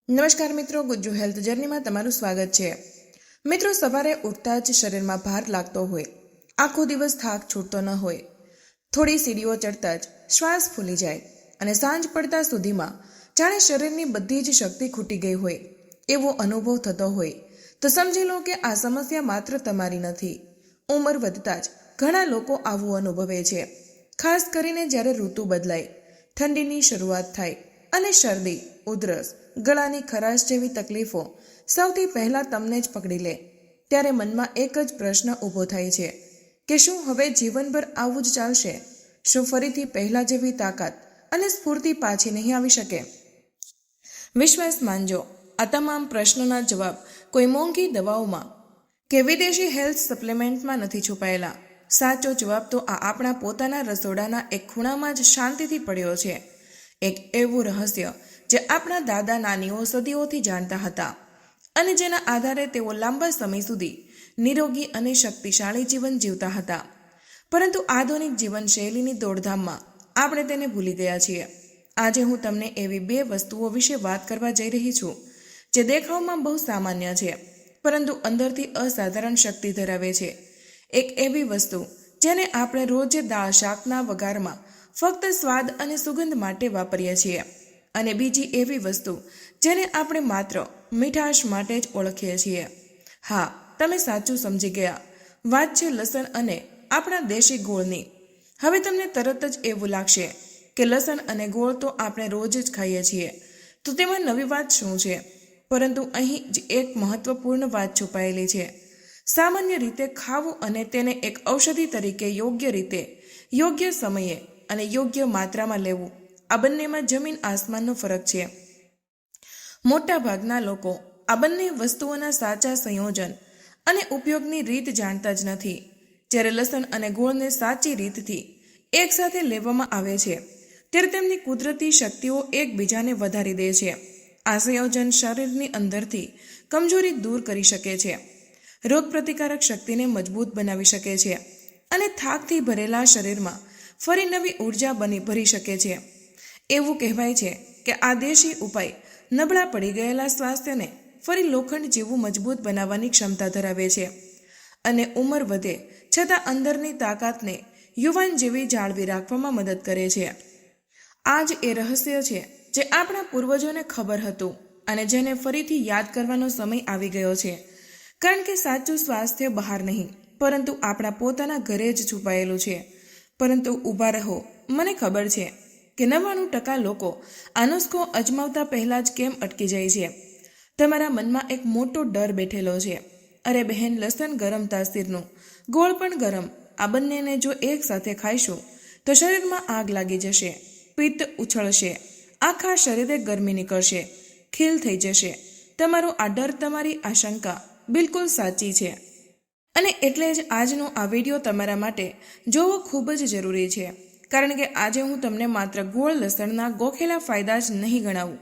નમસ્કાર મિત્રો, ગુજ્જુ હેલ્થ જર્નીમાં તમારું સ્વાગત છે. મિત્રો, સવારે ઉઠતા જ શરીરમાં ભાર લાગતો હોય, આખો દિવસ થાક છૂટતો ન હોય, થોડી સીડીઓ ચડતા જ શ્વાસ ફૂલી જાય અને સાંજ પડતા સુધીમાં જાણે શરીરની બધી જ શક્તિ ખૂટી ગઈ હોય એવો અનુભવ થતો હોય તો સમજી લો કે આ સમસ્યા માત્ર તમારી નથી. ઉંમર વધતા જ ઘણા લોકો આવું અનુભવે છે. ખાસ કરીને જ્યારે ઋતુ બદલાય, ઠંડીની શરૂઆત થાય અને શરદી, ઉધરસ, ગળાની ખરાશ જેવી તકલીફો સૌથી પહેલાં તમને જ પકડી લે, ત્યારે મનમાં એક જ પ્રશ્ન ઊભો થાય છે કે શું હવે જીવનભર આવું જ ચાલશે? શું ફરીથી પહેલાં જેવી તાકાત અને સ્ફૂર્તિ પાછી નહીં આવી શકે? વિશ્વાસ માનજો, આ તમામ પ્રશ્નોના જવાબ કોઈ મોંઘી દવાઓમાં કે વિદેશી હેલ્થ સપ્લિમેન્ટમાં નથી છુપાયેલા. સાચો જવાબ તો આ આપણા પોતાના રસોડાના એક ખૂણામાં જ શાંતિથી પડ્યો છે. એક એવું રહસ્ય જે આપણા દાદા નાનીઓ સદીઓથી જાણતા હતા અને જેના આધારે તેઓ લાંબા સમય સુધી નિરોગી અને શક્તિશાળી જીવન જીવતા હતા. પરંતુ આધુનિક જીવનશૈલીની દોડધામમાં આપણે તેને ભૂલી ગયા છીએ. આજે હું તમને એવી 2 વસ્તુઓ વિશે વાત કરવા જઈ રહી છું જે દેખાવમાં બહુ સામાન્ય છે, પરંતુ અંદરથી અસાધારણ શક્તિ ધરાવે છે. એક એવી વસ્તુ જેને આપણે રોજ દાળ શાકના વઘારમાં ફક્ત સ્વાદ અને સુગંધ માટે વાપરીએ છીએ, અને બીજી એવી વસ્તુ જેને આપણે માત્ર મીઠાશ માટે જ ઓળખીએ છીએ. હા, તમે સાચું સમજી ગયા. વાત છે લસણ અને આપણા દેશી ગોળની. હવે તમને તરત જ એવું લાગશે કે લસણ અને ગોળ તો આપણે રોજ જ ખાઈએ છીએ, તો તેમાં નવી વાત શું છે? પરંતુ અહીં જ એક મહત્વપૂર્ણ વાત છુપાયેલી છે. સામાન્ય રીતે ખાવું અને તેને એક ઔષધિ તરીકે યોગ્ય રીતે, યોગ્ય સમયે અને યોગ્ય માત્રામાં લેવું, આ બંનેમાં જમીન આસમાનનો ફરક છે. મોટા ભાગના લોકો આ બંને વસ્તુઓના સાચા સંયોજન અને ઉપયોગની રીત જાણતા જ નથી. જ્યારે લસણ અને ગોળને સાચી રીતથી એકસાથે લેવામાં આવે છે ત્યારે તેમની કુદરતી શક્તિઓ એકબીજાને વધારી દે છે. આ સંયોજન શરીરની અંદરથી કમજોરી દૂર કરી શકે છે, રોગપ્રતિકારક શક્તિને મજબૂત બનાવી શકે છે અને થાકથી ભરેલા શરીરમાં ફરી નવી ઉર્જા ભરી શકે છે. એવું કહેવાય છે કે આ દેશી ઉપાય નબળા પડી ગયેલા સ્વાસ્થ્યને ફરી લોખંડ જેવું મજબૂત બનાવવાની ક્ષમતા ધરાવે છે અને ઉંમર વધે છતાં અંદરની તાકાતને યુવાન જેવી જાળવી રાખવામાં મદદ કરે છે. આ જ એ રહસ્ય છે જે આપણા પૂર્વજોને ખબર હતું અને જેને ફરીથી યાદ કરવાનો સમય આવી ગયો છે. કારણ કે સાચું સ્વાસ્થ્ય બહાર નહીં, પરંતુ આપણા પોતાના ઘરે જ છુપાયેલું છે. પરંતુ ઊભા રહો, મને ખબર છે કે 99% લોકો આ નુસ્ખો અજમાવતા પહેલાં જ કેમ અટકી જાય છે. તમારા મનમાં એક મોટો ડર બેઠેલો છે. અરે બહેન, લસણ ગરમ તાસીરનું, ગોળ પણ ગરમ, આ બંનેને જો એક સાથે ખાઈશું તો શરીરમાં આગ લાગી જશે, પિત્ત ઉછળશે, આખા શરીરે ગરમી નીકળશે, ખીલ થઈ જશે. તમારો આ ડર, તમારી આશંકા બિલકુલ સાચી છે. અને એટલે જ આજનો આ વિડીયો તમારા માટે જોવો ખૂબ જ જરૂરી છે. કારણ કે આજે હું તમને માત્ર ગોળ લસણના ગોખેલા ફાયદા જ નહીં ગણાવું,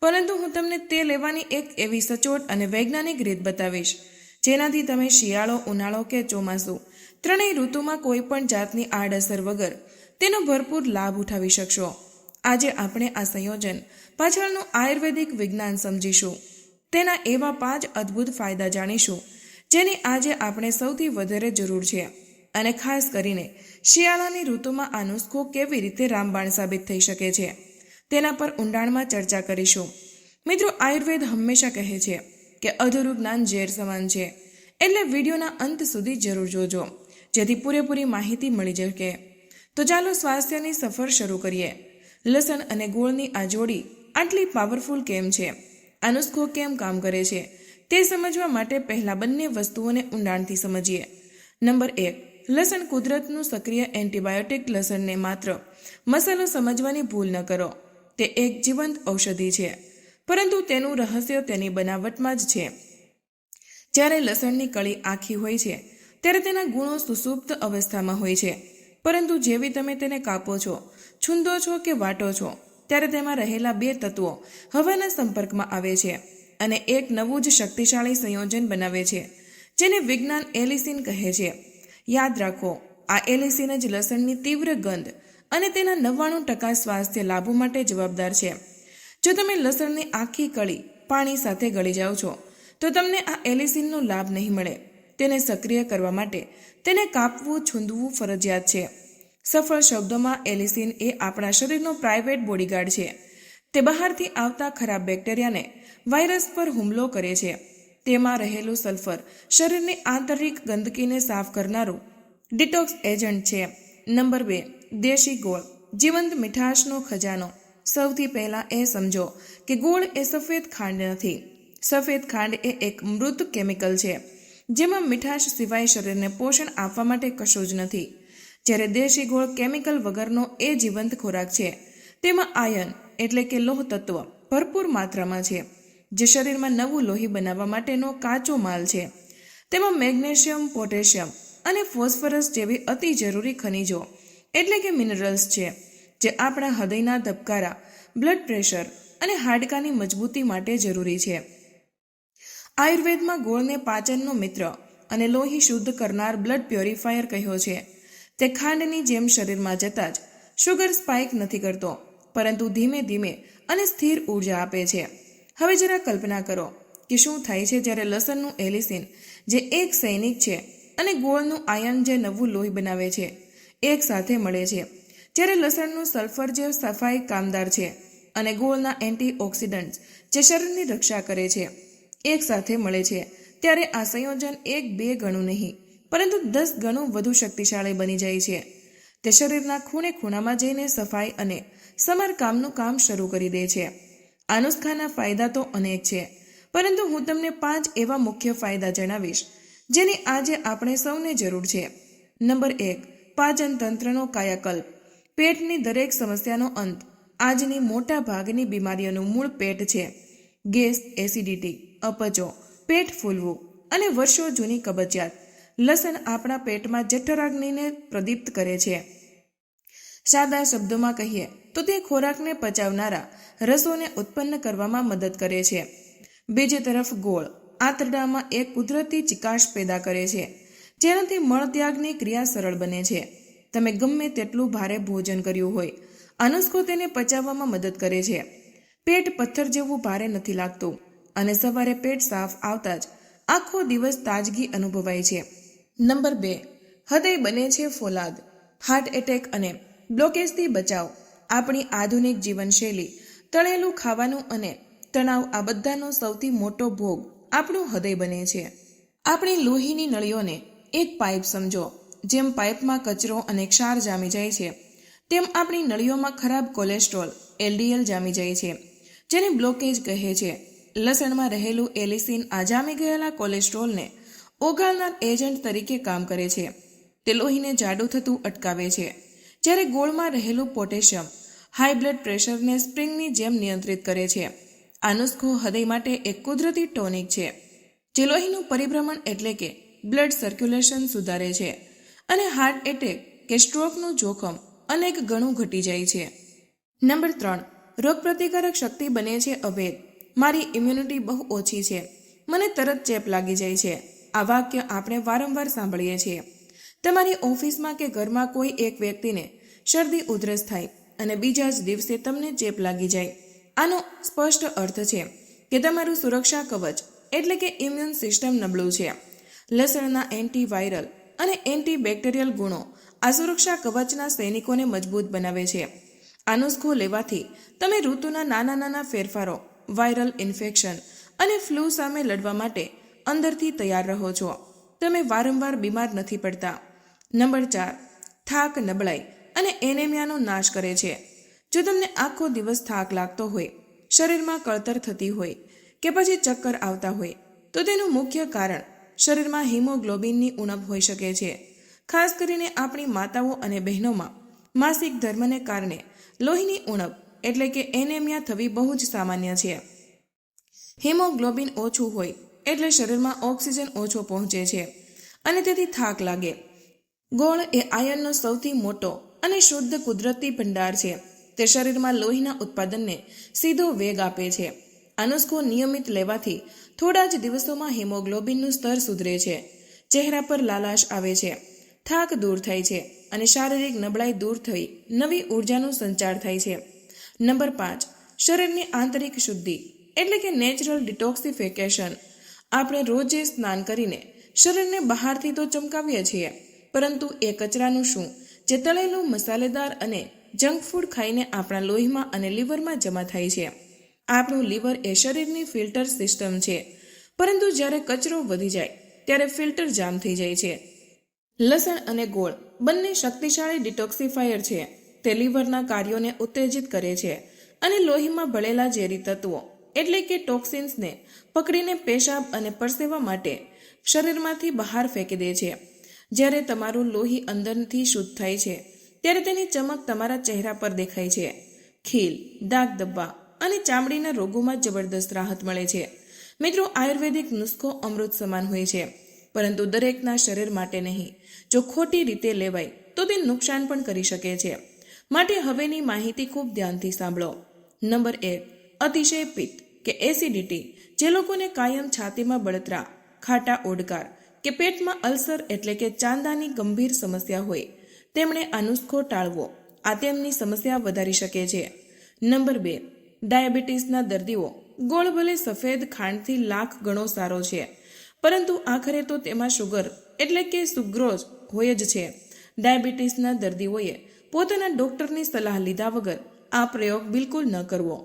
પરંતુ હું તમને તે લેવાની એક એવી સચોટ અને વૈજ્ઞાનિક રીત બતાવીશ જેનાથી તમે શિયાળો, ઉનાળો કે ચોમાસું ત્રણેય ઋતુમાં કોઈ પણ જાતની આડઅસર વગર તેનો ભરપૂર લાભ ઉઠાવી શકશો. આજે આપણે આ સંયોજન પાછળનું આયુર્વેદિક વિજ્ઞાન સમજીશું. તેના એવા 5 અદ્ભુત ફાયદા જાણીશું જેની આજે આપણે સૌથી વધારે જરૂર છે. અને ખાસ કરીને શિયાળાની ઋતુમાં આ નુસ્ખો કેવી રીતે રામબાણ સાબિત થઈ શકે છે તેના પર ઊંડાણમાં ચર્ચા કરીશું. મિત્રો, આયુર્વેદ હંમેશા કહે છે કે અધૂરું જ્ઞાન ઝેર સમાન છે, એટલે વિડીયોના અંત સુધી જરૂર જોજો જેથી પૂરેપૂરી માહિતી મળી શકે. તો ચાલો સ્વાસ્થ્યની સફર શરૂ કરીએ. લસણ અને ગોળની આ જોડી આટલી પાવરફુલ કેમ છે? આ નુસ્ખો કેમ કામ કરે છે તે સમજવા માટે પહેલાં બંને વસ્તુઓને ઊંડાણથી સમજીએ. નંબર 1, લસણ કુદરતનું સક્રિય એન્ટીબાયોટિક. લસણને માત્ર મસાલો સમજવાની ભૂલ ન કરો. તે એક જીવંત ઔષધિ છે, પરંતુ તેનું રહસ્ય તેની બનાવટમાં જ છે. જ્યારે લસણની કળી આખી હોય છે ત્યારે તેના ગુણો સુસુપ્ત અવસ્થામાં હોય છે, પરંતુ જેવી તમે તેને કાપો છો, છૂંદો છો કે વાટો છો, ત્યારે તેમાં રહેલા 2 તત્વો હવાના સંપર્કમાં આવે છે અને એક નવું જ શક્તિશાળી સંયોજન બનાવે છે જેને વિજ્ઞાન એલિસિન કહે છે. યાદ રાખો, આ એલિસિન જ લસણની તીવ્ર ગંધ અને તેના 99% સ્વાસ્થ્ય લાભો માટે જવાબદાર છે. જો તમે લસણની આખી કળી પાણી સાથે ગળી જાઓ છો તો તમને આ એલિસિનનો લાભ નહીં મળે. તેને સક્રિય કરવા માટે તેને કાપવું, છૂંદવું ફરજિયાત છે. સફળ શબ્દોમાં એલિસિન એ આપણા શરીરનો પ્રાઇવેટ બોડીગાર્ડ છે. તે બહારથી આવતા ખરાબ બેક્ટેરિયાને, વાયરસ પર હુમલો કરે છે. તેમાં રહેલું સલ્ફર શરીરની આંતરિક ગંદકીને સાફ કરનારું ડિટોક્સ એજન્ટ છે. નંબર 2, દેશી ગોળ, જીવંત મીઠાશનો ખજાનો. સૌથી પહેલાં એ સમજો કે ગોળ એ સફેદ ખાંડ નથી. સફેદ ખાંડ એ એક મૃત કેમિકલ છે જેમાં મીઠાશ સિવાય શરીરને પોષણ આપવા માટે કશું જ નથી. જ્યારે દેશી ગોળ કેમિકલ વગરનો એ જીવંત ખોરાક છે. તેમાં આયર્ન એટલે કે લોહ તત્વ ભરપૂર માત્રામાં છે, જે શરીરમાં નવું લોહી બનાવવા માટેનો કાચો માલ છે. તેમાં મેગ્નેશિયમ, પોટેશિયમ અને ફોસ્ફરસ જેવી અતિ જરૂરી ખનિજો એટલે કે મિનરલ્સ છે, જે આપણા હૃદયના ધબકારા, બ્લડ પ્રેશર અને હાડકાની મજબૂતી માટે જરૂરી છે. આયુર્વેદમાં ગોળને પાચનનો મિત્ર અને લોહી શુદ્ધ કરનાર બ્લડ પ્યોરિફાયર કહ્યો છે. તે ખાંડની જેમ શરીરમાં જતાં જ શુગર સ્પાઇક નથી કરતો, પરંતુ ધીમે ધીમે અને સ્થિર ઉર્જા આપે છે. હવે જરા કલ્પના કરો કે શું થાય છે જ્યારે લસણનું એલિસિન, જે એક સૈનિક છે, અને ગોળનું આયર્ન, જે નવું લોહી બનાવે છે, એક સાથે મળે છે. જ્યારે લસણનું સલ્ફર, જે સફાઈ કામદાર છે, અને ગોળના એન્ટીઓક્સિડન્ટ્સ, જે શરીરની રક્ષા કરે છે, એક સાથે મળે છે, ત્યારે આ સંયોજન 1-2 ગણું નહીં, પરંતુ 10 ગણું વધુ શક્તિશાળી બની જાય છે. તે શરીરના ખૂણે ખૂણામાં જઈને સફાઈ અને સમારકામનું કામ શરૂ કરી દે છે. આ નુસ્ખાના ફાયદા તો અનેક છે, પરંતુ હું તમને 5 એવા મુખ્ય ફાયદા જણાવીશ જેની આજે આપણે સૌને જરૂર છે. નંબર 1, પાચન તંત્રનો કાયાકલ્પ. પેટની દરેક સમસ્યાનો અંત. આજની મોટા ભાગની બીમારીઓનું મૂળ પેટ છે. ગેસ, એસિડિટી, અપચો, પેટ ફૂલવું અને વર્ષો જૂની કબજિયાત. લસણ આપણા પેટમાં જઠરાગ્નિને પ્રદીપ્ત કરે છે. સાદા શબ્દોમાં કહીએ તો તે ખોરાકને પચાવનારા રસોને ઉત્પન્ન કરવામાં મદદ કરે છે. બીજી તરફ ગોળ આંતરડામાં એક કુદરતી ચિકાશ પેદા કરે છે, જેનાથી મળત્યાગની ક્રિયા સરળ બને છે. તમે ગમે તેટલું ભારે ભોજન કર્યું હોય, આ નુસ્ખો તેને પચાવવામાં મદદ કરે છે. પેટ પથ્થર જેવું ભારે નથી લાગતું, અને સવારે પેટ સાફ આવતા જ આખો દિવસ તાજગી અનુભવાય છે. નંબર 2, હૃદય બને છે ફોલાદ. હાર્ટ એટેક અને બ્લોકેજથી બચાવ. આપણી આધુનિક જીવનશૈલી, તળેલું ખાવાનું અને તણાવ, આ બધાનો સૌથી મોટો ભોગ આપણું હૃદય બને છે. આપણી લોહીની નળીઓને એક પાઇપ સમજો. જેમ પાઇપમાં કચરો અને ક્ષાર જામી જાય છે, તેમ આપણી નળીઓમાં ખરાબ કોલેસ્ટ્રોલ, LDL જામી જાય છે, જેને બ્લોકેજ કહે છે. લસણમાં રહેલું એલિસિન આ જામી ગયેલા કોલેસ્ટ્રોલને ઓગાળનાર એજન્ટ તરીકે કામ કરે છે. તે લોહીને જાડું થતું અટકાવે છે. જ્યારે ગોળમાં રહેલું પોટેશિયમ હાઈ બ્લડ પ્રેશરને સ્પ્રિંગની જેમ નિયંત્રિત કરે છે. આ નુસ્ખો હૃદય માટે એક કુદરતી ટોનિક છે, જે લોહીનું પરિભ્રમણ એટલે કે બ્લડ સર્ક્યુલેશન સુધારે છે, અને હાર્ટ એટેક કે સ્ટ્રોકનું જોખમ અનેક ગણું ઘટી જાય છે. નંબર 3, રોગપ્રતિકારક શક્તિ બને છે અભેદ. મારી ઇમ્યુનિટી બહુ ઓછી છે, મને તરત ચેપ લાગી જાય છે. આ વાક્ય આપણે વારંવાર સાંભળીએ છીએ. તમારી ઓફિસમાં કે ઘરમાં કોઈ એક વ્યક્તિને શરદી, ઉધરસ થાય અને બીજા જ દિવસે તમને ચેપ લાગી જાય. આનો સ્પષ્ટ અર્થ છે કે તમારું સુરક્ષા કવચ એટલે કે ઇમ્યુન સિસ્ટમ નબળું છે. લસણના એન્ટીવાયરલ અને એન્ટીબેક્ટેરિયલ ગુણો આ સુરક્ષા કવચના સૈનિકોને મજબૂત બનાવે છે. આ નુસ્ખો લેવાથી તમે ઋતુના નાના નાના ફેરફારો, વાયરલ ઇન્ફેક્શન અને ફ્લૂ સામે લડવા માટે અંદરથી તૈયાર રહો છો. તમે વારંવાર બીમાર નથી પડતા. નંબર 4, થાક, નબળાઈ અને એનેમિયાનો નાશ કરે છે. જો તમને આખો દિવસ થાક લાગતો હોય, શરીરમાં કળતર થતી હોય કે પછી ચક્કર આવતા હોય, તો તેનું મુખ્ય કારણ શરીરમાં હિમોગ્લોબિનની ઉણપ હોઈ શકે છે. ખાસ કરીને આપણી માતાઓ અને બહેનોમાં માસિક ધર્મને કારણે લોહીની ઉણપ એટલે કે એનેમિયા થવી બહુ જ સામાન્ય છે. હિમોગ્લોબિન ઓછું હોય એટલે શરીરમાં ઓક્સિજન ઓછો પહોંચે છે અને તેથી થાક લાગે. ગોળ એ આયર્નનો સૌથી મોટો અને શુદ્ધ કુદરતી ભંડાર છે. તે શરીરમાં લોહીના ઉત્પાદનને સીધો વેગ આપે છે. આ નુસ્ખો નિયમિત લેવાથી થોડા જ દિવસોમાં હિમોગ્લોબિનનું સ્તર સુધરે છે, ચહેરા પર લાલાશ આવે છે, થાક દૂર થાય છે અને શારીરિક નબળાઈ દૂર થઈ નવી ઉર્જાનો સંચાર થાય છે. નંબર 5, શરીરની આંતરિક શુદ્ધિ એટલે કે નેચરલ ડિટોક્સિફિકેશન. આપણે રોજે સ્નાન કરીને શરીરને બહારથી તો ચમકાવીએ છીએ, પરંતુ એ કચરાનું શું જે તળેલું, મસાલેદાર અને જંક ફૂડ ખાઈને આપણા લોહીમાં અને લીવરમાં જમા થાય છે. આપણું લીવર એ શરીરની ફિલ્ટર સિસ્ટમ છે, પરંતુ જ્યારે કચરો વધી જાય ત્યારે ફિલ્ટર જામ થઈ જાય છે. લસણ અને ગોળ બંને શક્તિશાળી ડિટોક્સિફાયર છે. તે લીવરના કાર્યોને ઉત્તેજિત કરે છે અને લોહીમાં ભળેલા ઝેરી તત્વો એટલે કે ટોક્સિન્સને પકડીને પેશાબ અને પરસેવા માટે શરીરમાંથી બહાર ફેંકી દે છે. જ્યારે તમારું લોહી અંદરથી શુદ્ધ થાય છે ત્યારે તેની ચમક તમારા ચહેરા પર દેખાય છે. ખીલ, ડાઘ ધબ્બા અને ચામડીના રોગોમાં જબરદસ્ત રાહત મળે છે. મિત્રો, આયુર્વેદિક નુસ્ખો અમૃત સમાન હોય છે, પરંતુ દરેકના શરીર માટે નહીં. જો ખોટી રીતે લેવાય તો તે નુકસાન પણ કરી શકે છે. માટે હવેની માહિતી ખૂબ ધ્યાનથી સાંભળો. નંબર 1, અતિશય પિત્ત કે એસિડિટી. જે લોકોને કાયમ છાતીમાં બળતરા, ખાટા ઓડકાર કે પેટમાં અલ્સર એટલે કે ચાંદાની ગંભીર સમસ્યા હોય તેમણે આ નુસ્ખો ટાળવો. આ તેમની સમસ્યા વધારી શકે છે. નંબર 2, ડાયાબિટીસના દર્દીઓ. ગોળ ભલે સફેદ ખાંડથી લાખ ગણો સારો છે, પરંતુ આખરે તો તેમાં શુગર એટલે કે સુક્રોઝ હોય જ છે. ડાયાબિટીસના દર્દીઓએ પોતાના ડોક્ટરની સલાહ લીધા વગર આ પ્રયોગ બિલકુલ ન કરવો.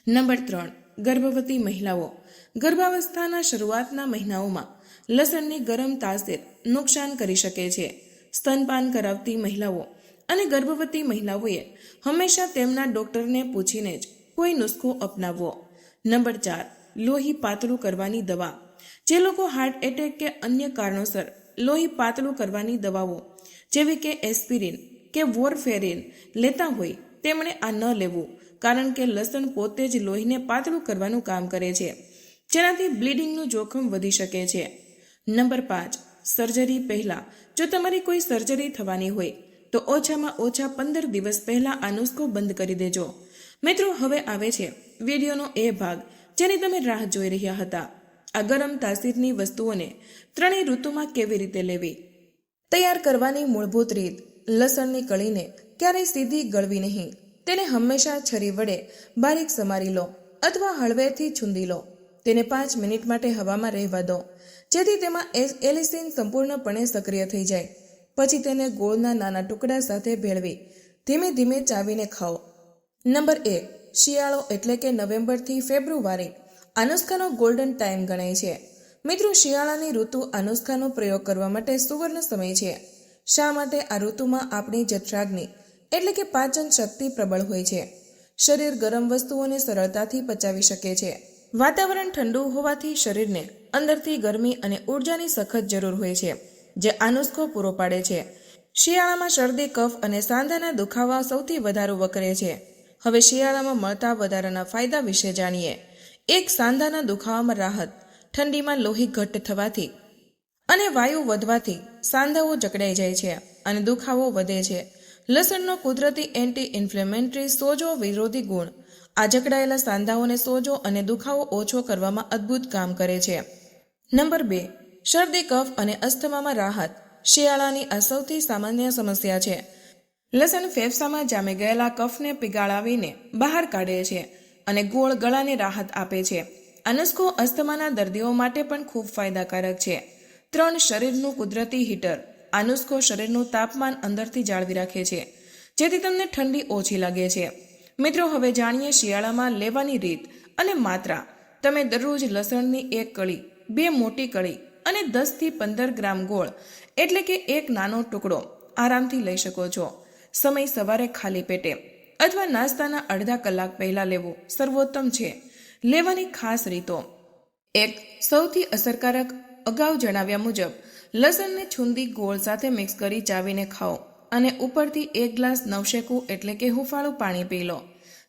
નંબર 3, ગર્ભવતી મહિલાઓ. ગર્ભાવસ્થાના શરૂઆતના મહિનાઓમાં લસણની ગરમ તાસીર નુકસાન કરી શકે છે. સ્તનપાન કરાવતી મહિલાઓ અને ગર્ભવતી મહિલાઓએ હંમેશા તેમના ડોક્ટરને પૂછીને જ કોઈ નુસ્ખો અપનાવવો. નંબર 4, લોહી પાતળું કરવાની દવા. જે લોકો હાર્ટ એટેક કે અન્ય કારણોસર લોહી પાતળું કરવાની દવાઓ જેવી કે એસ્પિરિન કે વોરફેરિન લેતા હોય તેમણે આ ન લેવું, કારણ કે લસણ પોતે જ લોહીને પાતળું કરવાનું કામ કરે છે, જેનાથી બ્લીડિંગનું જોખમ વધી શકે છે. નંબર 5, સર્જરી પહેલાં. જો તમારી કોઈ સર્જરી થવાની હોય તો ઓછામાં ઓછા 15 દિવસ પહેલાં આ નુસ્ખો બંધ કરી દેજો. મિત્રો, હવે આવે છે વિડીયોનો એ ભાગ જેની તમે રાહ જોઈ રહ્યા હતા. આ ગરમ તાસીરની વસ્તુઓને ત્રણેય ઋતુમાં કેવી રીતે લેવી. તૈયાર કરવાની મૂળભૂત રીત. લસણની કળીને ક્યારેય સીધી ગળવી નહીં. તેને હંમેશા છરી વડે બારીક સમારી લો અથવા હળવેથી છૂંદી લો. તેને 5 મિનિટ માટે હવામાં રહેવા દો, જેથી તેમાં એલિસિન સંપૂર્ણપણે સક્રિય થઈ જાય. પછી તેને ગોળના નાના ટુકડા સાથે ભેળવી ધીમે ધીમે ચાવીને ખાઓ. નંબર 1, શિયાળો એટલે કે નવેમ્બરથી ફેબ્રુઆરી. આ નુસ્ખાનો ગોલ્ડન ટાઈમ ગણાય છે. મિત્રો, શિયાળાની ઋતુ આ નુસ્ખાનો પ્રયોગ કરવા માટે સુવર્ણ સમય છે. શા માટે? આ ઋતુમાં આપણી જઠરાગ્નિ એટલે કે પાચન શક્તિ પ્રબળ હોય છે. શરીર ગરમ વસ્તુઓને સરળતાથી પચાવી શકે છે. વાતાવરણ ઠંડુ હોવાથી શરીરને અંદરથી ગરમી અને ઉર્જાની સખત જરૂર હોય છે, જે આ નુસ્ખો પૂરો પાડે છે. શિયાળામાં શરદી, કફ અને સાંધાના દુખાવા સૌથી વધારે વકરે છે. હવે શિયાળામાં મળતા વધારાના ફાયદા વિશે જાણીએ. 1, સાંધાના દુખાવામાં રાહત. ઠંડીમાં લોહી ઘટ્ટ થવાથી અને વાયુ વધવાથી સાંધાઓ જકડાઈ જાય છે અને દુખાવો વધે છે. લસણનો કુદરતી એન્ટી ઇન્ફ્લેમેટરી સોજો વિરોધી ગુણ આ જકડાયેલા સાંધાઓને સોજો અને દુખાવો ઓછો કરવામાં અદ્ભુત કામ કરે છે. નંબર 2, શરદી, કફ અને અસ્થમામાં રાહત. શિયાળાની આ સૌથી સામાન્ય સમસ્યા છે. લસણ ફેફસામાં જામી ગયેલા કફને પીગાળાવીને બહાર કાઢે છે અને ગોળ ગળાને રાહત આપે છે. આ નુસ્ખો અસ્થમાના દર્દીઓ માટે પણ ખૂબ ફાયદાકારક છે. 3, શરીરનું કુદરતી હીટર. આ નુસ્ખો શરીરનું તાપમાન અંદરથી જાળવી રાખે છે, જેથી તમને ઠંડી ઓછી લાગે છે. મિત્રો, હવે જાણીએ શિયાળામાં લેવાની રીત અને માત્રા. તમે દરરોજ લસણની 1 કળી, 2 મોટી કળી અને 10 થી 15 ગ્રામ ગોળ એટલે કે 1 નાનો ટુકડો આરામથી લઈ શકો છો. સમય સવારે ખાલી પેટે અથવા નાસ્તાના અડધા કલાક પહેલા લેવો સર્વોત્તમ છે. લેવાની ખાસ રીતો. 1, સૌથી અસરકારક. અગાઉ જણાવ્યા મુજબ લસણને છૂંદી ગોળ સાથે મિક્સ કરી ચાવીને ખાઓ અને ઉપરથી 1 ગ્લાસ નવશેકું એટલે કે હુંફાળું પાણી પી લો.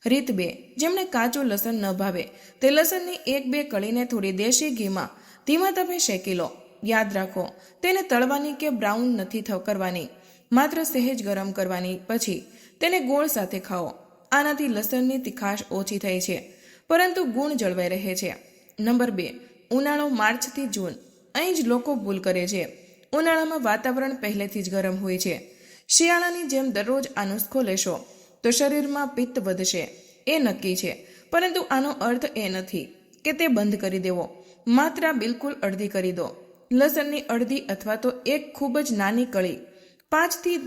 રીત 2, જેમને કાચું લસણ ન ભાવે તે લસણની 1-2 કળીને થોડી દેશી ઘીમાં ધીમા તપે શેકી લો. યાદ રાખો, તેને તળવાની કે બ્રાઉન નથી કરવાની, માત્ર સહેજ ગરમ કરવાની. પછી તેને ગોળ સાથે ખાઓ. આનાથી લસણની તીખાશ ઓછી થઈ છે, પરંતુ ગુણ જળવાઈ રહે છે. નંબર 2, ઉનાળો માર્ચથી જૂન. અહીં જ લોકો ભૂલ કરે છે. ઉનાળામાં વાતાવરણ પહેલેથી જ ગરમ હોય છે. શિયાળાની જેમ દરરોજ આ નુસ્ખો લેશો તો શરીરમાં પિત્ત વધશે, એ નક્કી છે, પરંતુ આનો અર્થ એ નથી કે તે બંધ કરી દેવો. માત્રા બિલકુલ અડધી કરી દો. લસણની અડધી અથવા તો એક ખૂબ જ નાની કળી, 5 થી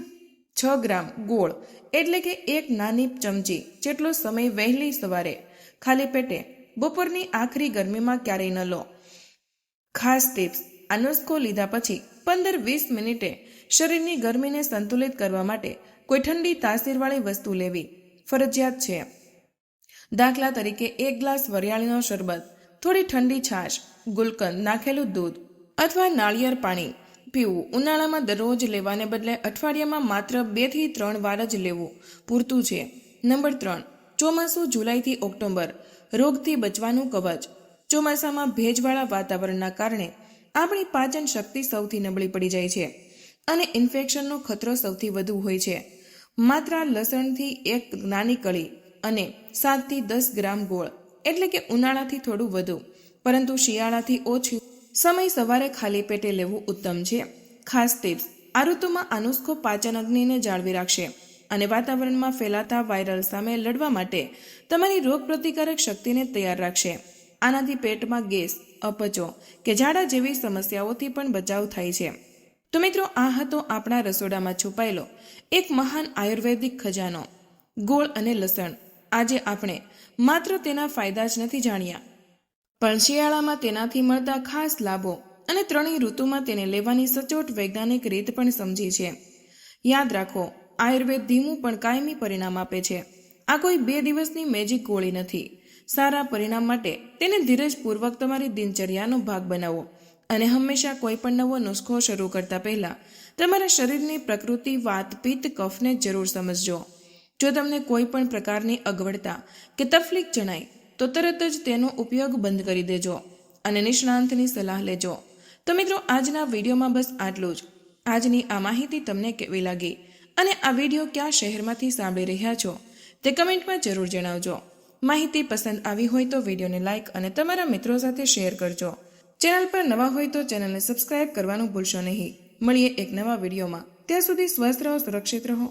6 ગ્રામ ગોળ એટલે કે એક નાની ચમચી જેટલો સમય વહેલી સવારે ખાલી પેટે બપોરની આખરી ગરમીમાં ક્યારેય ન લો. ખાસ ટિપ્સ: આ નુસ્ખો લીધા પછી 15-20 મિનિટે શરીરની ગરમીને સંતુલિત કરવા માટે કોઈ ઠંડી તાસીરવાળી વસ્તુ લેવી ફરજિયાત છે. દાખલા તરીકે 1 ગ્લાસ વરિયાળીનો શરબત, થોડી ઠંડી છાશ, ગુલકંદ નાખેલું દૂધ અથવા નાળિયેર પાણી પીવું. ઉનાળામાં દરરોજ લેવાને બદલે અઠવાડિયામાં માત્ર 2 થી 3 વાર જ લેવું પૂરતું છે. નંબર 3. ચોમાસું જુલાઈથી ઓક્ટોબર. રોગથી બચવાનું કવચ. ચોમાસામાં ભેજવાળા વાતાવરણના કારણે આપણી પાચન શક્તિ સૌથી નબળી પડી જાય છે અને ઇન્ફેક્શનનો ખતરો સૌથી વધુ હોય છે. માત્ર લસણથી એક નાની કળી અને 7 થી 10 ગ્રામ ગોળ એટલે કે ઉનાળાથી થોડું વધુ પરંતુ શિયાળાથી ઓછું સમય સવારે ખાલી પેટે લેવું ઉત્તમ છે. ખાસ ટિપ્સ: આ ઋતુમાં આ નુસ્ખો પાચન અગ્નિને જાળવી રાખશે અને વાતાવરણમાં ફેલાતા વાયરલ સામે લડવા માટે તમારી રોગપ્રતિકારક શક્તિને તૈયાર રાખશે. આનાથી પેટમાં ગેસ, અપચો કે ઝાડા જેવી સમસ્યાઓથી પણ બચાવ થાય છે. તો મિત્રો, આ હતો આપણા રસોડામાં છુપાયેલો એક મહાન આયુર્વેદિક ખજાનો, ગોળ અને લસણ. આજે આપણે માત્ર તેના ફાયદા જ નથી જાણ્યા, પણ શિયાળામાં તેનાથી મળતા ખાસ લાભો અને ત્રણેય ઋતુમાં તેને લેવાની સચોટ વૈજ્ઞાનિક રીત પણ સમજી છે. યાદ રાખો, આયુર્વેદ ધીમું પણ કાયમી પરિણામ આપે છે. આ કોઈ 2 દિવસની મેજિક ગોળી નથી. સારા પરિણામ માટે તેને ધીરજપૂર્વક તમારી દિનચર્યાનો ભાગ બનાવો અને હંમેશા કોઈ પણ નવો નુસ્ખો શરૂ કરતા પહેલા તમારા શરીરની પ્રકૃતિ, વાત, પિત્ત, કફને જરૂર સમજજો. જો તમને કોઈ પણ પ્રકારની અગવડતા કે તકલીફ જણાય તો તરત જ તેનો ઉપયોગ બંધ કરી દેજો અને નિષ્ણાંતની સલાહ લેજો. તો મિત્રો, આજના વિડીયોમાં બસ આટલું જ. આજની આ માહિતી તમને કેવી લાગી અને આ વિડીયો કયા શહેરમાંથી સાંભળી રહ્યા છો તે કમેન્ટમાં જરૂર જણાવજો. માહિતી પસંદ આવી હોય તો વિડીયોને લાઇક અને તમારા મિત્રો સાથે શેર કરજો. ચેનલ પર નવા હોય તો ચેનલને સબસ્ક્રાઇબ કરવાનું ભૂલશો નહીં. મળીએ એક નવા વિડીયોમાં. ત્યાં સુધી સ્વસ્થ રહો, સુરક્ષિત રહો.